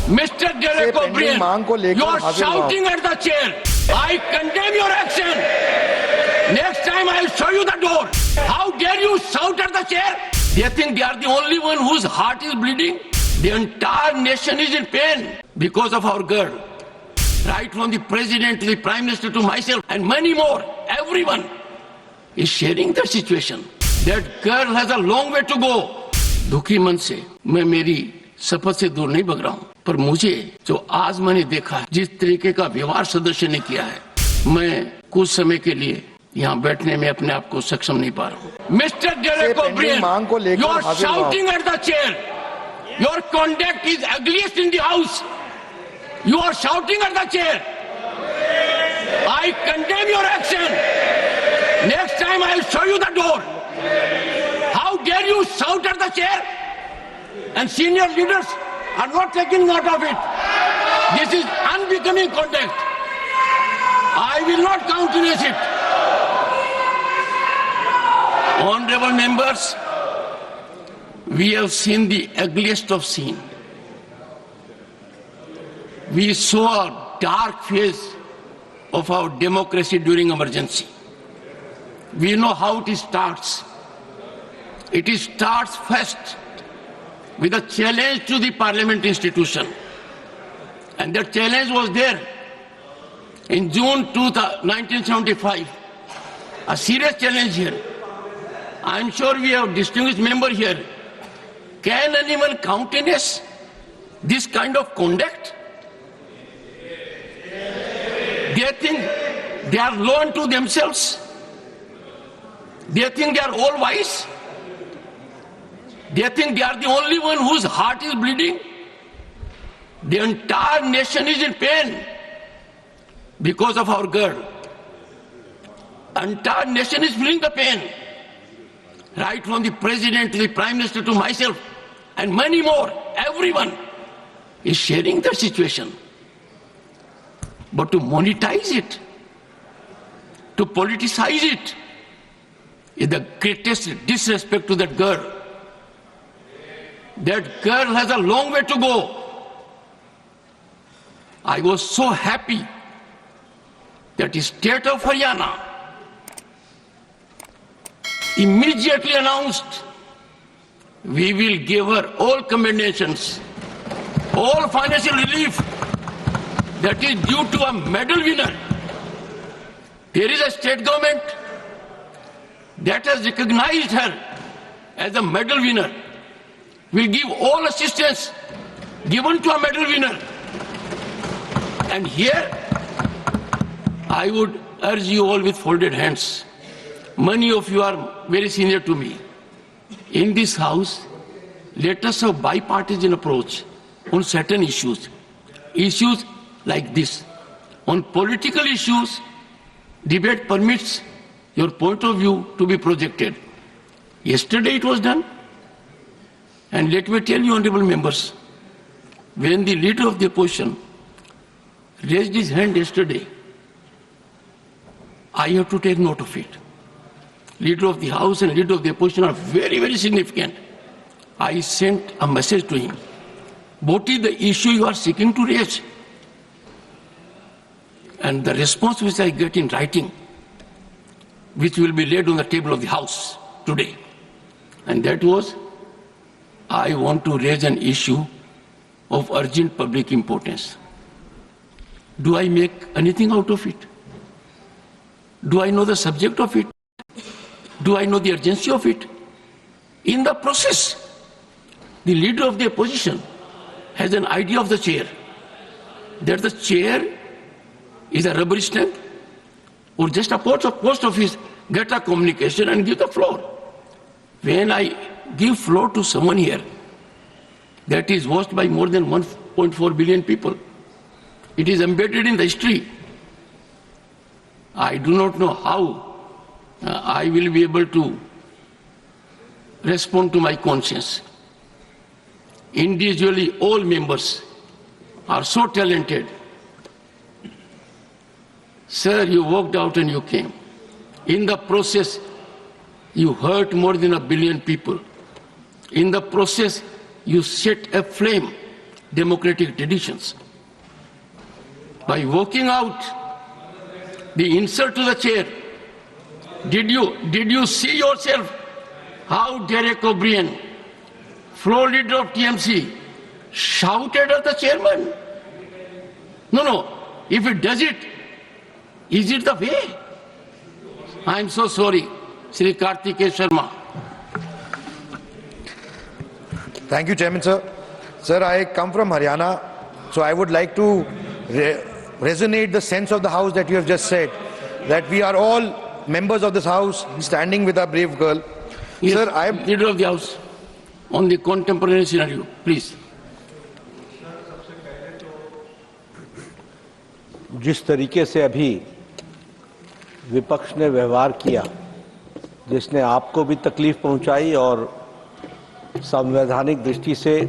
Mr. Derek O'Brien, you are shouting at the chair. I condemn your action. Next time I'll show you the door. How dare you shout at the chair? They think they are the only one whose heart is bleeding. The entire nation is in pain because of our girl. Right from the president to the prime minister to myself and many more, everyone is sharing the situation. That girl has a long way to go. दुखी मन से मैं मेरी शपथ से दूर नहीं भग रहा हूँ, पर मुझे जो आज मैंने देखा है, जिस तरीके का व्यवहार सदस्य ने किया है, मैं कुछ समय के लिए यहाँ बैठने में अपने आप को सक्षम नहीं पा रहा हूँ। Mister Derek O'Brien, you are shouting at the chair. Your conduct is ugliest in the house. You are shouting at the chair. I condemn your action. Next time I'll show you the door. How dare you shout at the chair? And senior leaders are not taking note of it. This is unbecoming conduct. I will not countenance it. Honorable members, we have seen the ugliest of scene. We saw a dark phase of our democracy during emergency. We know how it starts. It starts first with a challenge to the parliament institution. And that challenge was there in June 1975. A serious challenge here. I am sure we have distinguished member here. Can anyone countenance this kind of conduct? They think they are law unto themselves. They think they are all wise. They think they are the only one whose heart is bleeding. The entire nation is in pain because of our girl. Entire nation is feeling the pain. Right from the president to the prime minister to myself and many more, everyone is sharing the situation. But to monetize it, to politicize it, is the greatest disrespect to that girl. That girl has a long way to go. I was so happy that the state of Haryana immediately announced we will give her all commendations, all financial relief that is due to a medal winner. There is a state government that has recognized her as a medal winner. Will give all assistance given to a medal winner. And here, I would urge you all with folded hands. Many of you are very senior to me. In this house, let us have bipartisan approach on certain issues. Issues like this. On political issues, debate permits your point of view to be projected. Yesterday it was done. And let me tell you, honorable members, when the leader of the opposition raised his hand yesterday, I have to take note of it. Leader of the House and leader of the opposition are very, very significant. I sent a message to him. What is the issue you are seeking to raise? And the response which I get in writing, which will be laid on the table of the House today, and that was, I want to raise an issue of urgent public importance. Do I make anything out of it? Do I know the subject of it? Do I know the urgency of it? In the process, the leader of the opposition has an idea of the chair, that the chair is a rubber stamp or just a post office, get a communication and give the floor. When I give floor to someone here that is watched by more than 1.4 billion people, it is embedded in the history. I do not know how I will be able to respond to my conscience. Individually, all members are so talented. Sir, you walked out and you came. In the process, you hurt more than 1 billion people. In the process, you set a flame democratic traditions. By walking out, the insult to the chair, did you see yourself how Derek O'Brien, floor leader of TMC, shouted at the chairman? No. If it does it, is it the way? I am so sorry, Shri Kartikeya Sharma. Thank you, Chairman, sir. Sir, I come from Haryana, so I would like to resonate the sense of the House that you have just said, that we are all members of this House standing with our brave girl. Yes, sir, I am Leader of the House, on the contemporary scenario, please. जिस तरीके से अभी विपक्ष ने व्यवहार किया, जिसने आपको भी तकलीफ पहुंचाई और संवैधानिक दृष्टि से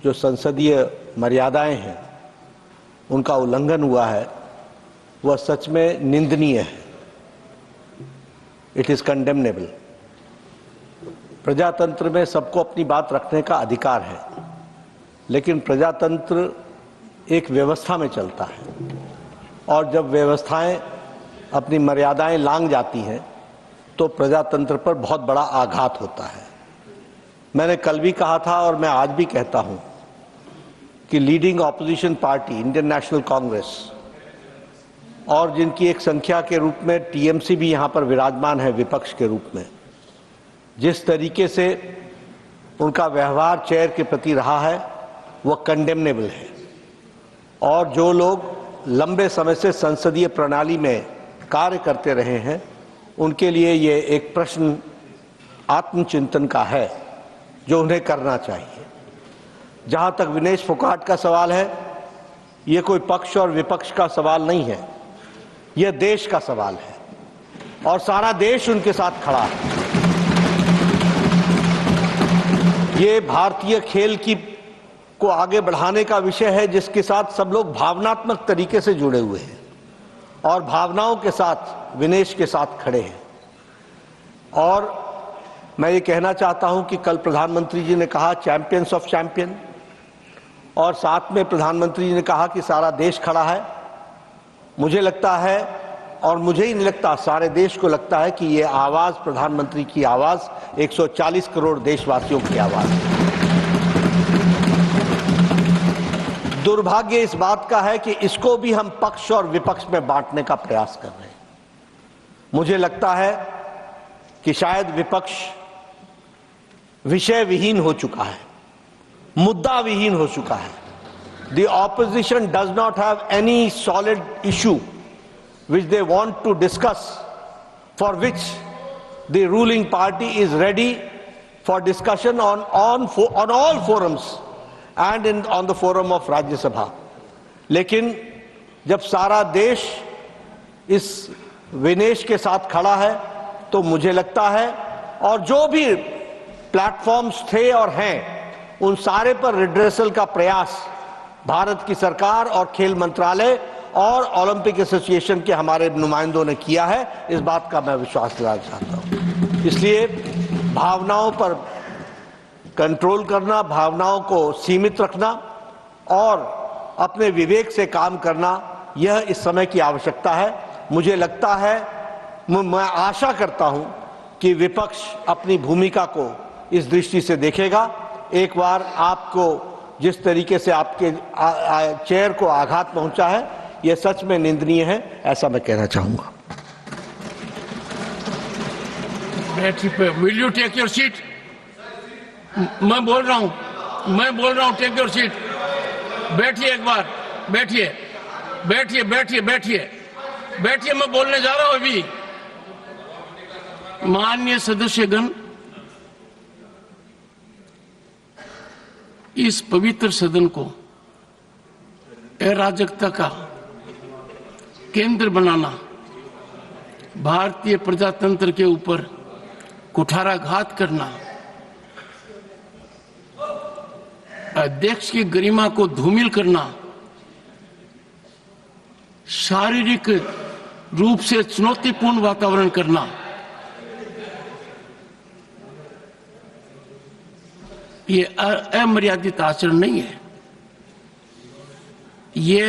जो संसदीय मर्यादाएं हैं उनका उल्लंघन हुआ है, वह सच में निंदनीय है। It is condemnable. प्रजातंत्र में सबको अपनी बात रखने का अधिकार है, लेकिन प्रजातंत्र एक व्यवस्था में चलता है और जब व्यवस्थाएं अपनी मर्यादाएं लांघ जाती हैं तो प्रजातंत्र पर बहुत बड़ा आघात होता है। मैंने कल भी कहा था और मैं आज भी कहता हूं कि leading opposition party Indian national Congress और जिनकी एक संख्या के रूप में टीएमसी भी यहां पर विराजमान है विपक्ष के रूप में, जिस तरीके से उनका व्यवहार चेयर के प्रति रहा है वह कंडेमनेबल है। और जो लोग लंबे समय से संसदीय प्रणाली में कार्य करते रहे हैं उनके लिए ये एक प्रश्न आत्मचिंतन का है जो उन्हें करना चाहिए। जहां तक विनेश फोगाट का सवाल है, ये कोई पक्ष और विपक्ष का सवाल नहीं है, यह देश का सवाल है और सारा देश उनके साथ खड़ा है। ये भारतीय खेल को आगे बढ़ाने का विषय है जिसके साथ सब लोग भावनात्मक तरीके से जुड़े हुए हैं और भावनाओं के साथ विनेश के साथ खड़े हैं। और मैं ये कहना चाहता हूं कि कल प्रधानमंत्री जी ने कहा चैंपियंस ऑफ चैंपियन, और साथ में प्रधानमंत्री जी ने कहा कि सारा देश खड़ा है। मुझे लगता है, और मुझे ही नहीं लगता, सारे देश को लगता है कि ये आवाज प्रधानमंत्री की आवाज 140 करोड़ देशवासियों की आवाज है। दुर्भाग्य इस बात का है कि इसको भी हम पक्ष और विपक्ष में बांटने का प्रयास कर रहे हैं। मुझे लगता है कि शायद विपक्ष विषय विहीन हो चुका है, मुद्दा विहीन हो चुका है। The opposition does not have any solid issue which they want to discuss, for which the ruling party is ready for discussion on all forums and on the forum of Rajya Sabha. लेकिन जब सारा देश इस विनेश के साथ खड़ा है तो मुझे लगता है, और जो भी प्लेटफॉर्म्स थे और हैं उन सारे पर रिड्रेसल का प्रयास भारत की सरकार और खेल मंत्रालय और ओलंपिक एसोसिएशन के हमारे नुमाइंदों ने किया है। इस बात का मैं विश्वास दिलाना चाहता हूं। इसलिए भावनाओं पर कंट्रोल करना, भावनाओं को सीमित रखना और अपने विवेक से काम करना, यह इस समय की आवश्यकता है। मुझे लगता है, मैं आशा करता हूं कि विपक्ष अपनी भूमिका को इस दृष्टि से देखेगा। एक बार आपको जिस तरीके से आपके चेयर को आघात पहुंचा है, यह सच में निंदनीय है, ऐसा मैं कहना चाहूंगा। Will you take your seat? मैं बोल रहा हूं, टेक योर सीट। बैठिए एक बार, बैठिए, मैं बोलने जा रहा हूं अभी। माननीय सदस्यगण, इस पवित्र सदन को अराजकता का केंद्र बनाना, भारतीय प्रजातंत्र के ऊपर कुठाराघात करना, अध्यक्ष की गरिमा को धूमिल करना, शारीरिक रूप से चुनौतीपूर्ण वातावरण करना, ये अमर्यादित आचरण नहीं है। ये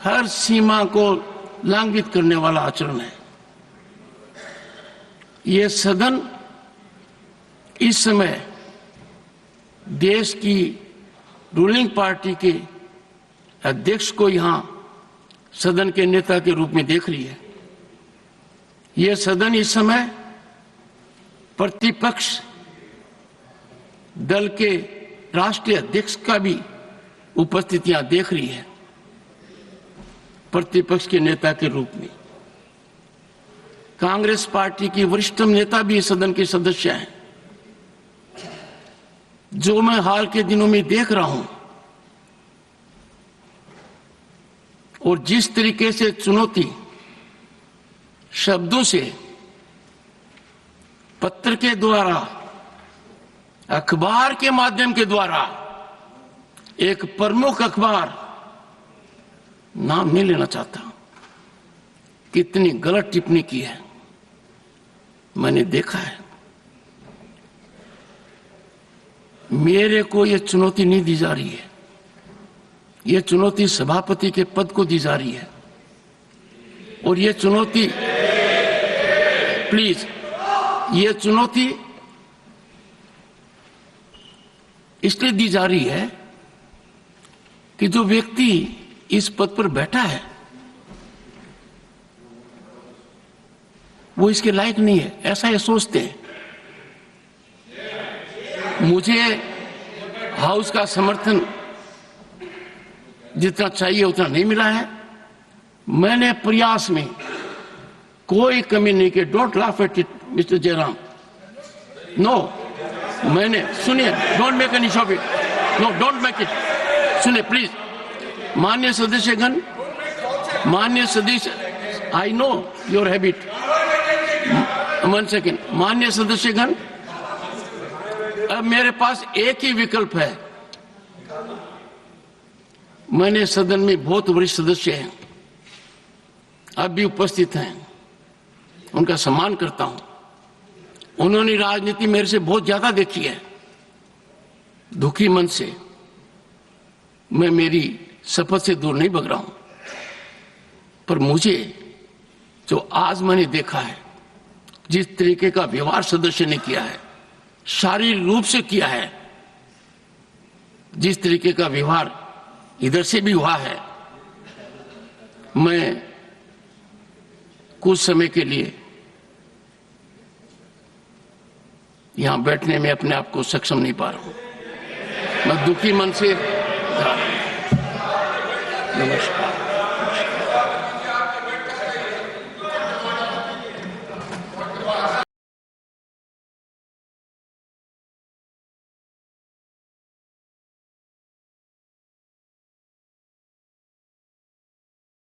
हर सीमा को लांघित करने वाला आचरण है। ये सदन इस समय देश की रूलिंग पार्टी के अध्यक्ष को यहां सदन के नेता के रूप में देख रही है। यह सदन इस समय प्रतिपक्ष दल के राष्ट्रीय अध्यक्ष का भी उपस्थितियां देख रही है, प्रतिपक्ष के नेता के रूप में। कांग्रेस पार्टी की वरिष्ठतम नेता भी इस सदन के सदस्य हैं। जो मैं हाल के दिनों में देख रहा हूं और जिस तरीके से चुनौती शब्दों से, पत्र के द्वारा, अखबार के माध्यम के द्वारा, एक प्रमुख अखबार, नाम नहीं लेना चाहता, कितनी गलत टिप्पणी की है, मैंने देखा है। मेरे को यह चुनौती नहीं दी जा रही है, यह चुनौती सभापति के पद को दी जा रही है। और यह चुनौती, प्लीज, यह चुनौती इसलिए दी जा रही है कि जो व्यक्ति इस पद पर बैठा है वो इसके लायक नहीं है, ऐसा ये सोचते हैं। मुझे हाउस का समर्थन जितना चाहिए उतना नहीं मिला है। मैंने प्रयास में कोई कमी नहीं की। Don't laugh at it mister Jairam, no. मैंने, सुनिए, don't make any shop it, no, don't make it. सुनिए प्लीज, माननीय सदस्यगण, माननीय सदस्य, I know your habit, 1 second. माननीय सदस्यगण, अब मेरे पास एक ही विकल्प है। मैंने सदन में बहुत वरिष्ठ सदस्य हैं, अब भी उपस्थित हैं, उनका सम्मान करता हूं। उन्होंने राजनीति मेरे से बहुत ज्यादा देखी है। दुखी मन से मैं मेरी शपथ से दूर नहीं भग रहा हूं, पर मुझे जो आज मैंने देखा है, जिस तरीके का व्यवहार सदस्य ने किया है, शारीरिक रूप से किया है, जिस तरीके का व्यवहार इधर से भी हुआ है, मैं कुछ समय के लिए यहां बैठने में अपने आप को सक्षम नहीं पा रहा हूं। मैं दुखी मन से नमस्कार।